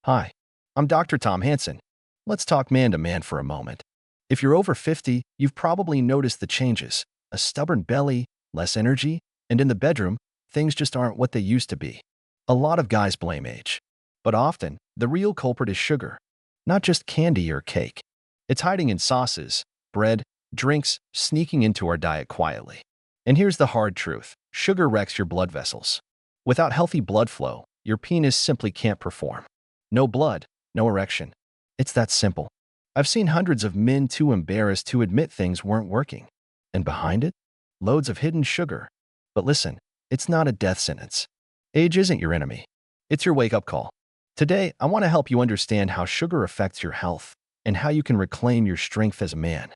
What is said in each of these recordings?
Hi, I'm Dr. Tom Hanson. Let's talk man to man for a moment. If you're over 50, you've probably noticed the changes: a stubborn belly, less energy, and in the bedroom, things just aren't what they used to be. A lot of guys blame age, but often, the real culprit is sugar, not just candy or cake. It's hiding in sauces, bread, drinks, sneaking into our diet quietly. And here's the hard truth: sugar wrecks your blood vessels. Without healthy blood flow, your penis simply can't perform. No blood, no erection. It's that simple. I've seen hundreds of men too embarrassed to admit things weren't working. And behind it, loads of hidden sugar. But listen, it's not a death sentence. Age isn't your enemy. It's your wake-up call. Today, I want to help you understand how sugar affects your health and how you can reclaim your strength as a man.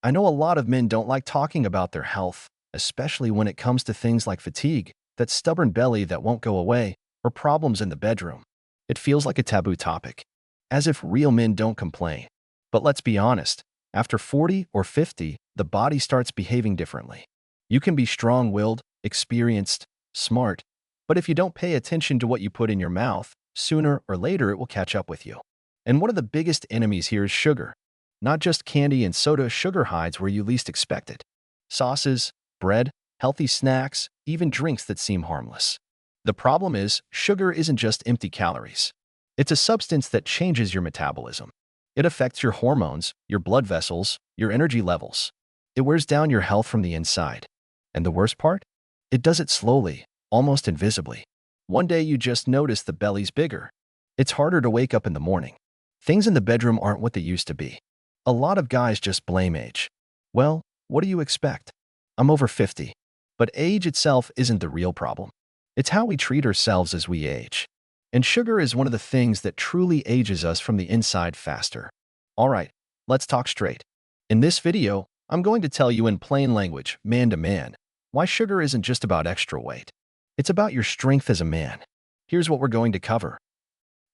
I know a lot of men don't like talking about their health, especially when it comes to things like fatigue, that stubborn belly that won't go away, or problems in the bedroom. It feels like a taboo topic, as if real men don't complain. But let's be honest, after 40 or 50, the body starts behaving differently. You can be strong-willed, experienced, smart, but if you don't pay attention to what you put in your mouth, sooner or later it will catch up with you. And one of the biggest enemies here is sugar. Not just candy and soda, sugar hides where you least expect it. Sauces, bread, healthy snacks, even drinks that seem harmless. The problem is, sugar isn't just empty calories. It's a substance that changes your metabolism. It affects your hormones, your blood vessels, your energy levels. It wears down your health from the inside. And the worst part? It does it slowly, almost invisibly. One day you just notice the belly's bigger. It's harder to wake up in the morning. Things in the bedroom aren't what they used to be. A lot of guys just blame age. Well, what do you expect? I'm over 50. But age itself isn't the real problem. It's how we treat ourselves as we age. And sugar is one of the things that truly ages us from the inside faster. All right, let's talk straight. In this video, I'm going to tell you in plain language, man to man, why sugar isn't just about extra weight. It's about your strength as a man. Here's what we're going to cover.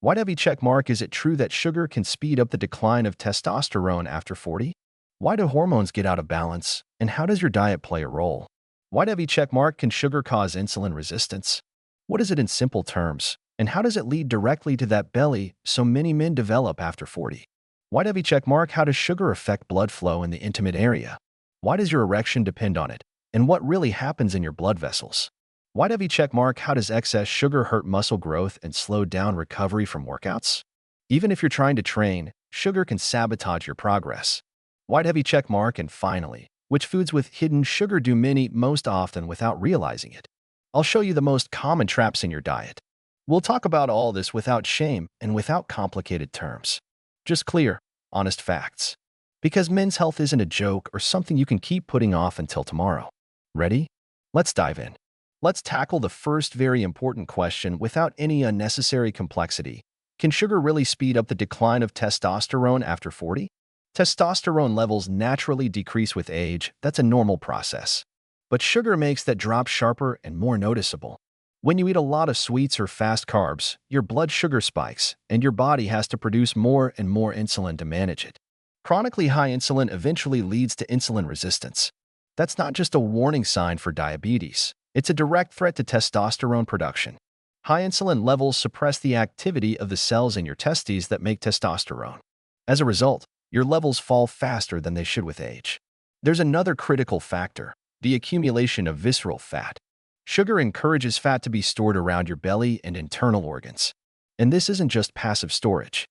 White heavy check mark: is it true that sugar can speed up the decline of testosterone after 40? Why do hormones get out of balance? And how does your diet play a role? White heavy check mark: can sugar cause insulin resistance? What is it in simple terms? And how does it lead directly to that belly so many men develop after 40? White heavy check mark: how does sugar affect blood flow in the intimate area? Why does your erection depend on it? And what really happens in your blood vessels? White heavy check mark: how does excess sugar hurt muscle growth and slow down recovery from workouts? Even if you're trying to train, sugar can sabotage your progress. White heavy check mark. And finally, which foods with hidden sugar do many most often without realizing it? I'll show you the most common traps in your diet. We'll talk about all this without shame and without complicated terms. Just clear, honest facts. Because men's health isn't a joke or something you can keep putting off until tomorrow. Ready? Let's dive in. Let's tackle the first very important question without any unnecessary complexity. Can sugar really speed up the decline of testosterone after 40? Testosterone levels naturally decrease with age. That's a normal process. But sugar makes that drop sharper and more noticeable. When you eat a lot of sweets or fast carbs, your blood sugar spikes, and your body has to produce more and more insulin to manage it. Chronically high insulin eventually leads to insulin resistance. That's not just a warning sign for diabetes. It's a direct threat to testosterone production. High insulin levels suppress the activity of the cells in your testes that make testosterone. As a result, your levels fall faster than they should with age. There's another critical factor: the accumulation of visceral fat. Sugar encourages fat to be stored around your belly and internal organs. And this isn't just passive storage.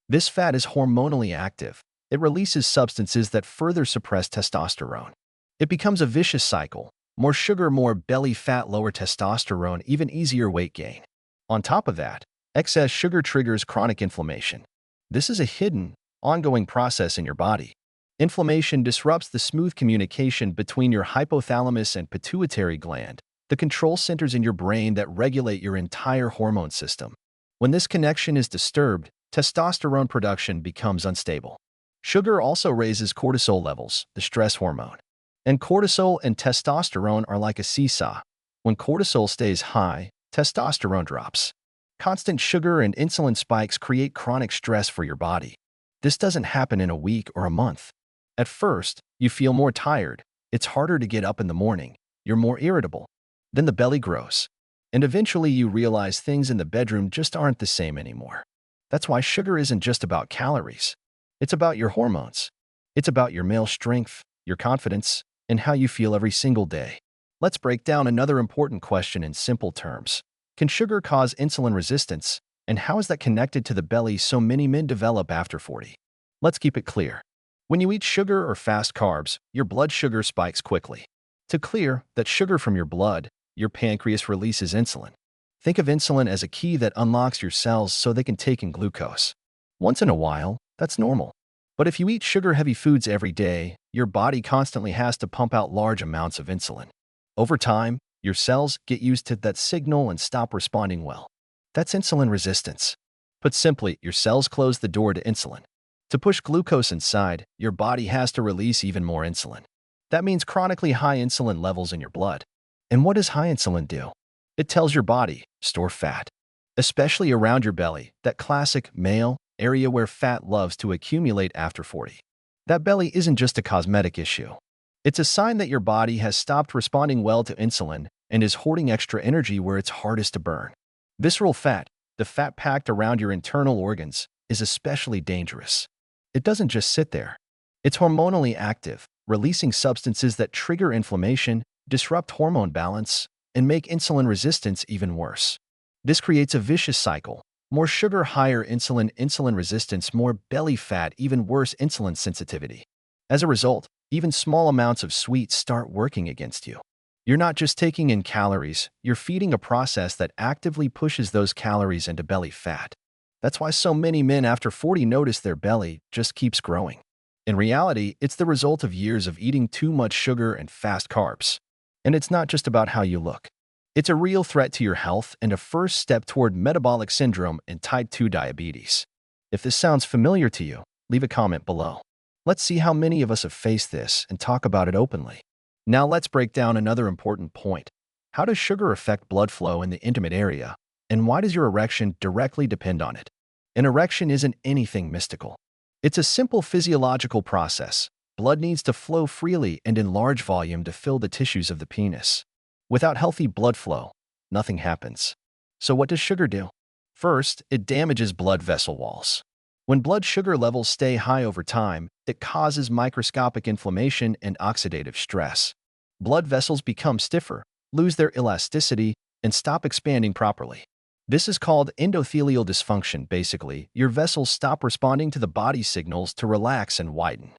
This fat is hormonally active. It releases substances that further suppress testosterone. It becomes a vicious cycle: more sugar, more belly fat, lower testosterone, even easier weight gain. On top of that, excess sugar triggers chronic inflammation. This is a hidden, ongoing process in your body. Inflammation disrupts the smooth communication between your hypothalamus and pituitary gland, the control centers in your brain that regulate your entire hormone system. When this connection is disturbed, testosterone production becomes unstable. Sugar also raises cortisol levels, the stress hormone. And cortisol and testosterone are like a seesaw. When cortisol stays high, testosterone drops. Constant sugar and insulin spikes create chronic stress for your body. This doesn't happen in a week or a month. At first, you feel more tired. It's harder to get up in the morning. You're more irritable. Then the belly grows. And eventually you realize things in the bedroom just aren't the same anymore. That's why sugar isn't just about calories. It's about your hormones. It's about your male strength, your confidence, and how you feel every single day. Let's break down another important question in simple terms. Can sugar cause insulin resistance, and how is that connected to the belly so many men develop after 40? Let's keep it clear. When you eat sugar or fast carbs, your blood sugar spikes quickly. To clear that sugar from your blood, your pancreas releases insulin. Think of insulin as a key that unlocks your cells so they can take in glucose. Once in a while, that's normal. But if you eat sugar-heavy foods every day, your body constantly has to pump out large amounts of insulin. Over time, your cells get used to that signal and stop responding well. That's insulin resistance. Put simply, your cells close the door to insulin. To push glucose inside, your body has to release even more insulin. That means chronically high insulin levels in your blood. And what does high insulin do? It tells your body, store fat, especially around your belly, that classic male area where fat loves to accumulate after 40. That belly isn't just a cosmetic issue. It's a sign that your body has stopped responding well to insulin and is hoarding extra energy where it's hardest to burn. Visceral fat, the fat packed around your internal organs, is especially dangerous. It doesn't just sit there. It's hormonally active, releasing substances that trigger inflammation, disrupt hormone balance, and make insulin resistance even worse. This creates a vicious cycle. More sugar, higher insulin resistance, more belly fat, even worse insulin sensitivity. As a result, even small amounts of sweets start working against you. You're not just taking in calories, you're feeding a process that actively pushes those calories into belly fat. That's why so many men after 40 notice their belly just keeps growing. In reality, it's the result of years of eating too much sugar and fast carbs. And it's not just about how you look. It's a real threat to your health and a first step toward metabolic syndrome and type 2 diabetes. If this sounds familiar to you, leave a comment below. Let's see how many of us have faced this and talk about it openly. Now let's break down another important point. How does sugar affect blood flow in the intimate area, and why does your erection directly depend on it? An erection isn't anything mystical. It's a simple physiological process. Blood needs to flow freely and in large volume to fill the tissues of the penis. Without healthy blood flow, nothing happens. So what does sugar do? First, it damages blood vessel walls. When blood sugar levels stay high over time, it causes microscopic inflammation and oxidative stress. Blood vessels become stiffer, lose their elasticity, and stop expanding properly. This is called endothelial dysfunction. Basically, your vessels stop responding to the body's signals to relax and widen.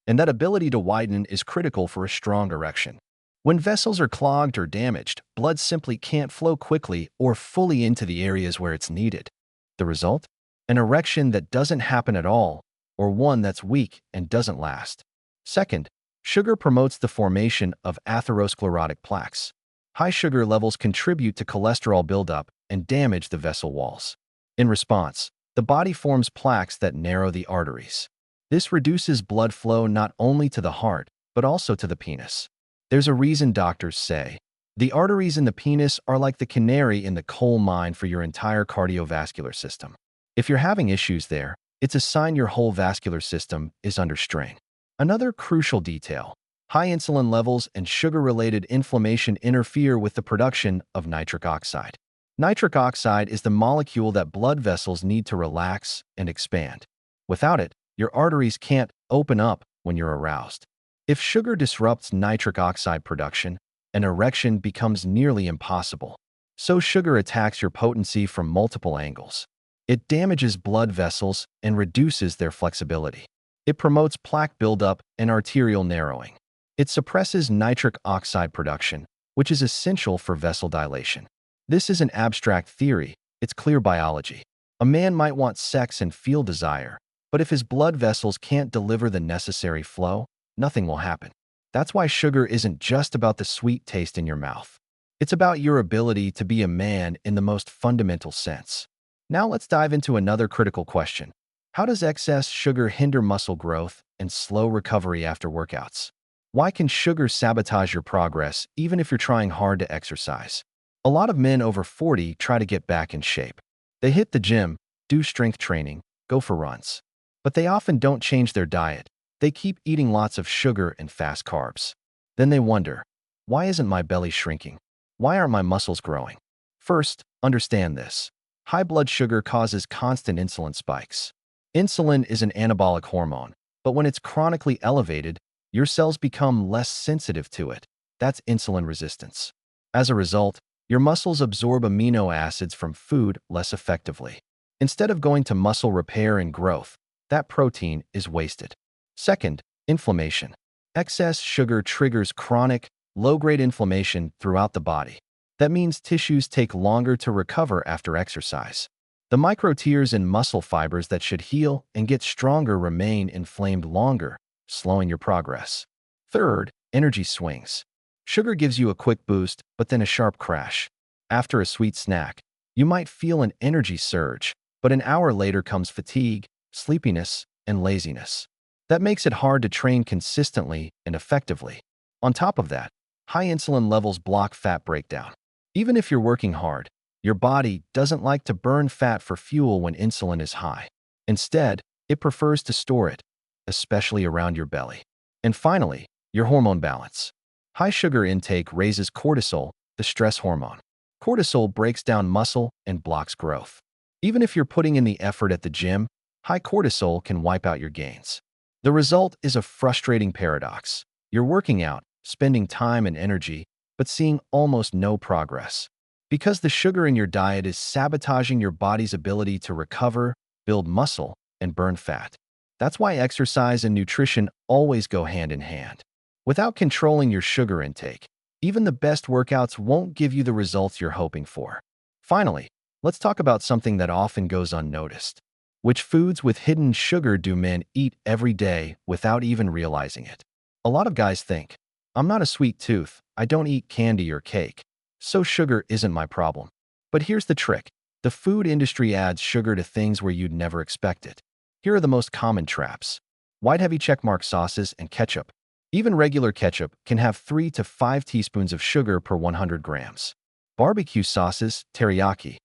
And that ability to widen is critical for a strong erection. When vessels are clogged or damaged, blood simply can't flow quickly or fully into the areas where it's needed. The result? An erection that doesn't happen at all, or one that's weak and doesn't last. Second, sugar promotes the formation of atherosclerotic plaques. High sugar levels contribute to cholesterol buildup and damage the vessel walls. In response, the body forms plaques that narrow the arteries. This reduces blood flow not only to the heart, but also to the penis. There's a reason doctors say the arteries in the penis are like the canary in the coal mine for your entire cardiovascular system. If you're having issues there, it's a sign your whole vascular system is under strain. Another crucial detail: high insulin levels and sugar-related inflammation interfere with the production of nitric oxide. Nitric oxide is the molecule that blood vessels need to relax and expand. Without it, your arteries can't open up when you're aroused. If sugar disrupts nitric oxide production, an erection becomes nearly impossible. So sugar attacks your potency from multiple angles. It damages blood vessels and reduces their flexibility. It promotes plaque buildup and arterial narrowing. It suppresses nitric oxide production, which is essential for vessel dilation. This is an abstract theory, it's clear biology. A man might want sex and feel desire, but if his blood vessels can't deliver the necessary flow, nothing will happen. That's why sugar isn't just about the sweet taste in your mouth. It's about your ability to be a man in the most fundamental sense. Now let's dive into another critical question. How does excess sugar hinder muscle growth and slow recovery after workouts? Why can sugar sabotage your progress even if you're trying hard to exercise? A lot of men over 40 try to get back in shape. They hit the gym, do strength training, go for runs. But they often don't change their diet. They keep eating lots of sugar and fast carbs. Then they wonder, why isn't my belly shrinking? Why aren't my muscles growing? First, understand this. High blood sugar causes constant insulin spikes. Insulin is an anabolic hormone, but when it's chronically elevated, your cells become less sensitive to it. That's insulin resistance. As a result, your muscles absorb amino acids from food less effectively. Instead of going to muscle repair and growth, that protein is wasted. Second, inflammation. Excess sugar triggers chronic, low-grade inflammation throughout the body. That means tissues take longer to recover after exercise. The microtears in muscle fibers that should heal and get stronger remain inflamed longer, slowing your progress. Third, energy swings. Sugar gives you a quick boost, but then a sharp crash. After a sweet snack, you might feel an energy surge, but an hour later comes fatigue, sleepiness, and laziness. That makes it hard to train consistently and effectively. On top of that, high insulin levels block fat breakdown. Even if you're working hard, your body doesn't like to burn fat for fuel when insulin is high. Instead, it prefers to store it, especially around your belly. And finally, your hormone balance. High sugar intake raises cortisol, the stress hormone. Cortisol breaks down muscle and blocks growth. Even if you're putting in the effort at the gym, high cortisol can wipe out your gains. The result is a frustrating paradox. You're working out, spending time and energy, but seeing almost no progress. Because the sugar in your diet is sabotaging your body's ability to recover, build muscle, and burn fat. That's why exercise and nutrition always go hand in hand. Without controlling your sugar intake, even the best workouts won't give you the results you're hoping for. Finally, let's talk about something that often goes unnoticed. Which foods with hidden sugar do men eat every day without even realizing it? A lot of guys think, I'm not a sweet tooth, I don't eat candy or cake, so sugar isn't my problem. But here's the trick. The food industry adds sugar to things where you'd never expect it. Here are the most common traps. White heavy checkmark sauces and ketchup. Even regular ketchup can have 3 to 5 teaspoons of sugar per 100 grams. Barbecue sauces, teriyaki.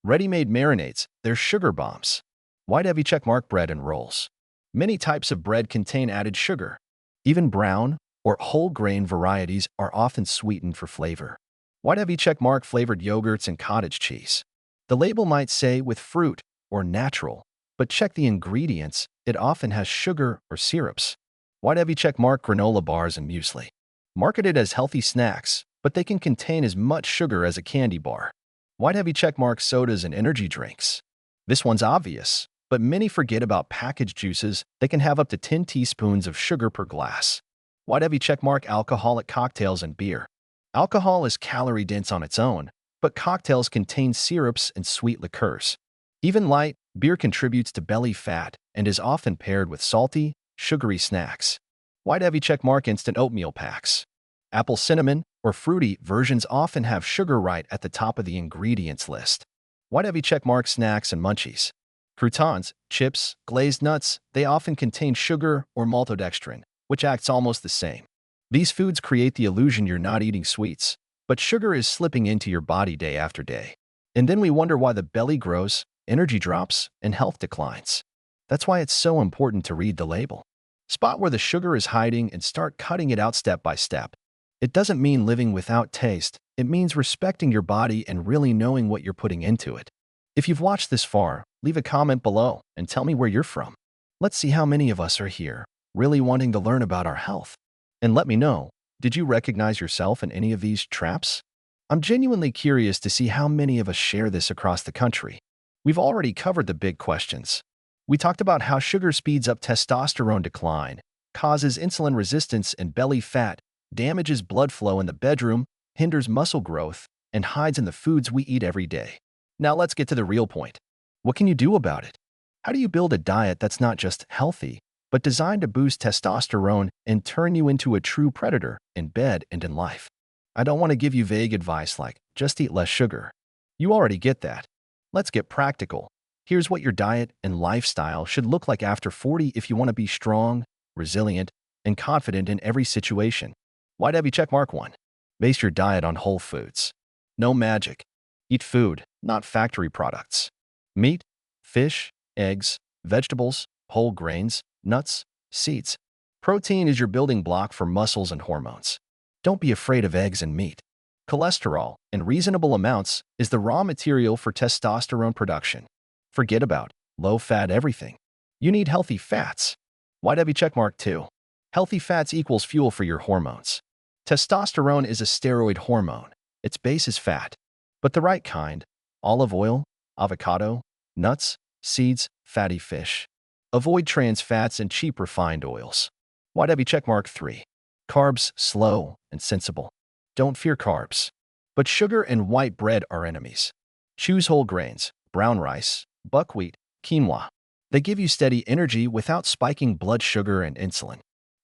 Ready-made marinades, they're sugar bombs. White heavy checkmark bread and rolls. Many types of bread contain added sugar. Even brown or whole grain varieties are often sweetened for flavor. White heavy checkmark flavored yogurts and cottage cheese. The label might say with fruit or natural, but check the ingredients, it often has sugar or syrups. White heavy checkmark granola bars and muesli. Marketed as healthy snacks, but they can contain as much sugar as a candy bar. White heavy checkmark sodas and energy drinks. This one's obvious, but many forget about packaged juices that can have up to 10 teaspoons of sugar per glass. White heavy checkmark alcoholic cocktails and beer. Alcohol is calorie-dense on its own, but cocktails contain syrups and sweet liqueurs. Even light, beer contributes to belly fat and is often paired with salty, sugary snacks. White heavy checkmark instant oatmeal packs. Apple cinnamon or fruity versions often have sugar right at the top of the ingredients list. White heavy checkmark snacks and munchies. Croutons, chips, glazed nuts, they often contain sugar or maltodextrin, which acts almost the same. These foods create the illusion you're not eating sweets, but sugar is slipping into your body day after day. And then we wonder why the belly grows, energy drops, and health declines. That's why it's so important to read the label. Spot where the sugar is hiding and start cutting it out step by step. It doesn't mean living without taste. It means respecting your body and really knowing what you're putting into it. If you've watched this far, leave a comment below and tell me where you're from. Let's see how many of us are here, really wanting to learn about our health. And let me know, did you recognize yourself in any of these traps? I'm genuinely curious to see how many of us share this across the country. We've already covered the big questions. We talked about how sugar speeds up testosterone decline, causes insulin resistance and belly fat, damages blood flow in the bedroom, hinders muscle growth, and hides in the foods we eat every day. Now let's get to the real point. What can you do about it? How do you build a diet that's not just healthy, but designed to boost testosterone and turn you into a true predator in bed and in life? I don't want to give you vague advice like, just eat less sugar. You already get that. Let's get practical. Here's what your diet and lifestyle should look like after 40 if you want to be strong, resilient, and confident in every situation. White heavy checkmark 1. Base your diet on whole foods. No magic. Eat food, not factory products. Meat, fish, eggs, vegetables, whole grains, nuts, seeds. Protein is your building block for muscles and hormones. Don't be afraid of eggs and meat. Cholesterol, in reasonable amounts, is the raw material for testosterone production. Forget about low-fat everything. You need healthy fats. YW checkmark 2. Healthy fats equals fuel for your hormones. Testosterone is a steroid hormone. Its base is fat, but the right kind: olive oil, avocado, nuts, seeds, fatty fish. Avoid trans fats and cheap refined oils. YW checkmark 3. Carbs, slow and sensible. Don't fear carbs. But sugar and white bread are enemies. Choose whole grains, brown rice, buckwheat, quinoa. They give you steady energy without spiking blood sugar and insulin.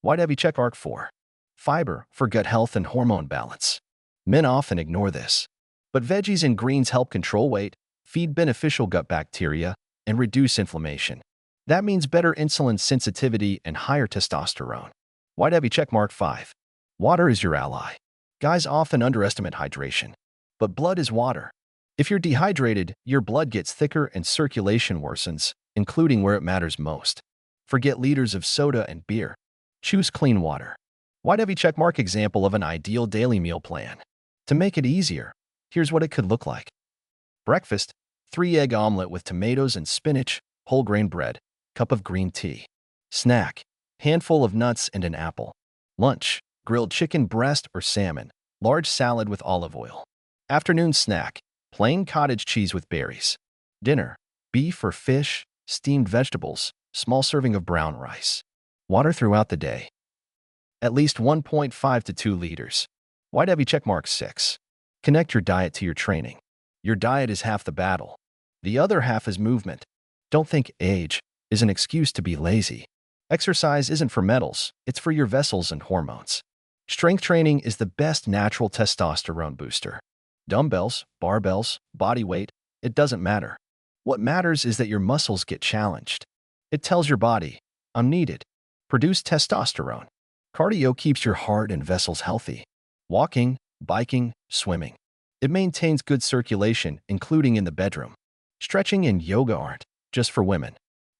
YW checkmark 4. Fiber for gut health and hormone balance. Men often ignore this. But veggies and greens help control weight, feed beneficial gut bacteria, and reduce inflammation. That means better insulin sensitivity and higher testosterone. YW checkmark 5. Water is your ally. Guys often underestimate hydration. But blood is water. If you're dehydrated, your blood gets thicker and circulation worsens, including where it matters most. Forget liters of soda and beer. Choose clean water. YW checkmark example of an ideal daily meal plan. To make it easier, here's what it could look like. Breakfast: 3-egg omelet with tomatoes and spinach, whole grain bread, cup of green tea. Snack: handful of nuts and an apple. Lunch: grilled chicken breast or salmon, large salad with olive oil. Afternoon snack: plain cottage cheese with berries. Dinner: beef or fish, steamed vegetables, small serving of brown rice. Water throughout the day: at least 1.5 to 2 liters. YW checkmark 6. Connect your diet to your training. Your diet is half the battle. The other half is movement. Don't think age is an excuse to be lazy. Exercise isn't for medals, it's for your vessels and hormones. Strength training is the best natural testosterone booster. Dumbbells, barbells, body weight, it doesn't matter. What matters is that your muscles get challenged. It tells your body, I'm needed. Produce testosterone. Cardio keeps your heart and vessels healthy. Walking, biking, swimming. It maintains good circulation, including in the bedroom. Stretching and yoga aren't just for women.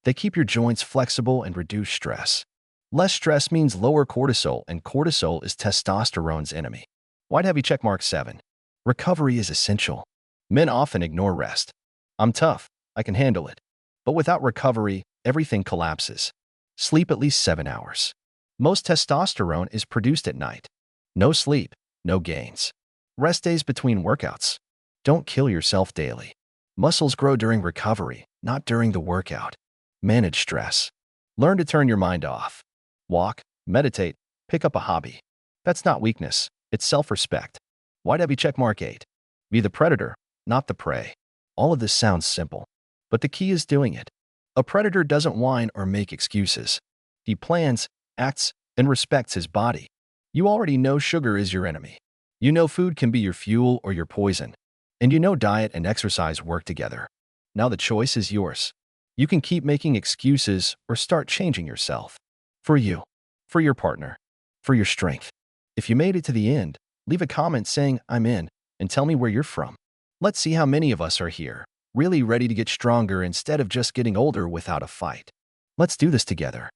They keep your joints flexible and reduce stress. Less stress means lower cortisol, and cortisol is testosterone's enemy. YW checkmark 7. Recovery is essential. Men often ignore rest. I'm tough, I can handle it. But without recovery, everything collapses. Sleep at least 7 hours. Most testosterone is produced at night. No sleep, no gains. Rest days between workouts. Don't kill yourself daily. Muscles grow during recovery, not during the workout. Manage stress. Learn to turn your mind off. Walk, meditate, pick up a hobby. That's not weakness, it's self-respect. YW checkmark 8. Be the predator, not the prey. All of this sounds simple, but the key is doing it. A predator doesn't whine or make excuses. He plans, acts, and respects his body. You already know sugar is your enemy. You know food can be your fuel or your poison. And you know diet and exercise work together. Now the choice is yours. You can keep making excuses or start changing yourself. For you, for your partner, for your strength. If you made it to the end, leave a comment saying, I'm in, and tell me where you're from. Let's see how many of us are here, really ready to get stronger instead of just getting older without a fight. Let's do this together.